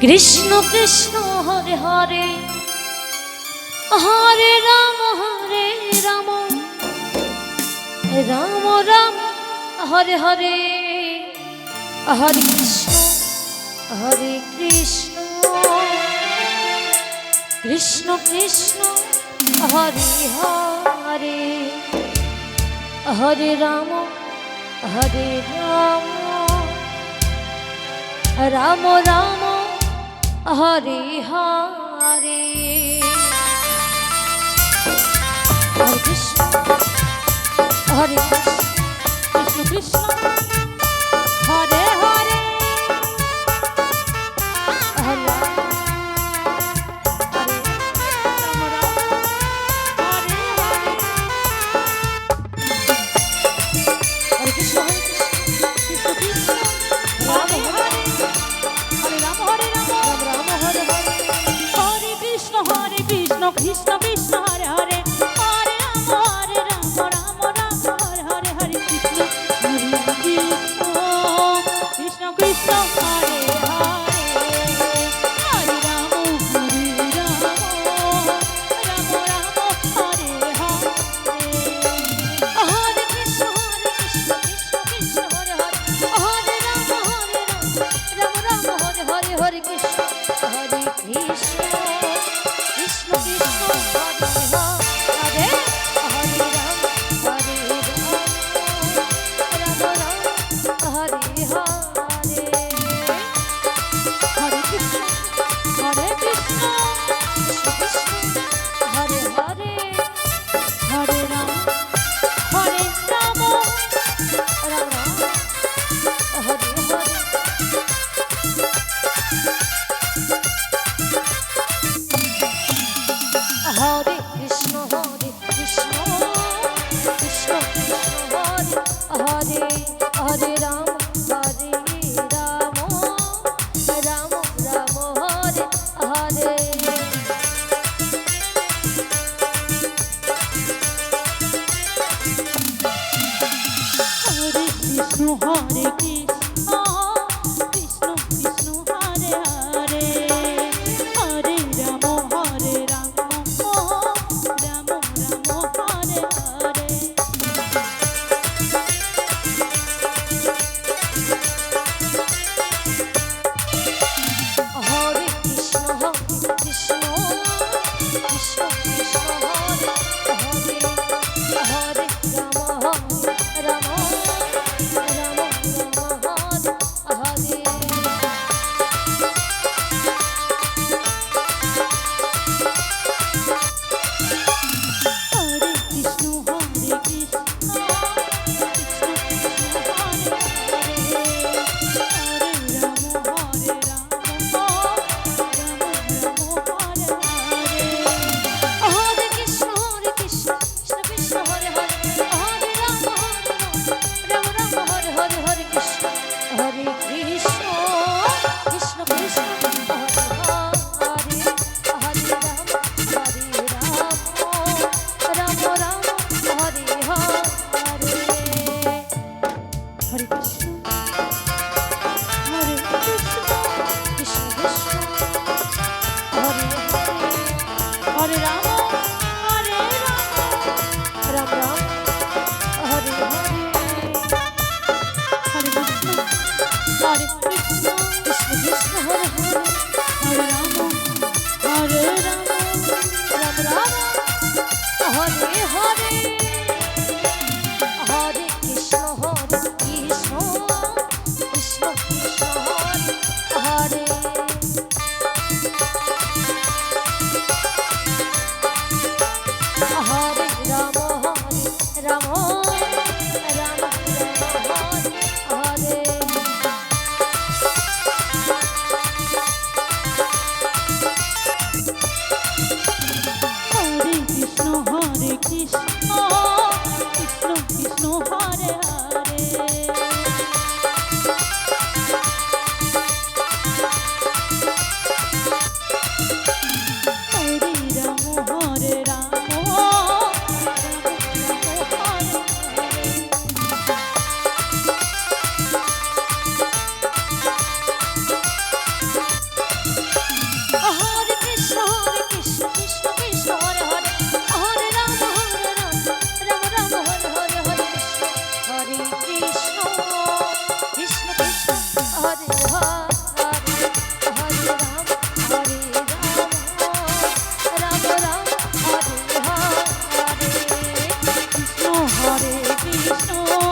Krishna Krishna Hare Hare Hare Ram Ram Ram Hare Hare Hare Krishna Krishna Krishna Hare Hare Hare Ram Ram Ram Hare Hare Hare Krishna Krishna Krishna Hare Hare Hare Krishna Krishna Hare Hare Hare Ram Ram Ram Hare Hare Hare Krishna Krishna Krishna Hare Hare Hare Ram Ram Ram Hare Hare Hare Krishna Krishna Krishna Hare Hare Hare Ram Ram Hare Hare Hare Krishna Hare Krishna Krishna Krishna Hare Hare Hare Ram Ram Ram Hare Hare Hare Krishna Krishna Krishna Hare Hare Hare Ram Ram Ram Hare Hare Hare Krishna Krishna Krishna Hare Hare Hare Ram Ram Ram Hare Hare Hare Krishna Krishna Krishna Krishna Hare Hare Hare Ram Ram Ram Hare Hare Hare Krishna Krishna Krishna Krishna Hare Hare Hare Ram Ram Ram Hare Hare Hare Krishna Krishna Krishna Krishna Hare Hare Hare Ram Ram Hare Hare Hare Krishna Krishna Krishna Hare Hare Hare Ram Ram Hare Hare Hare Krishna Hare Krishna Krishna Krishna Hare Hare Hare Ram Ram Ram Hare Hare Hare Krishna Krishna Krishna Hare Hare Ram Ram Ram Hare Hare Hare Krishna Krishna Krishna Hare Hare Hare Ram Ram Ram Hare Hare Hare Krishna Krishna Krishna Krishna Hare Hare Hare Ram Ram Ram Hare Hare Krishna Krishna Krishna Krishna Hare Hare Hare Krishna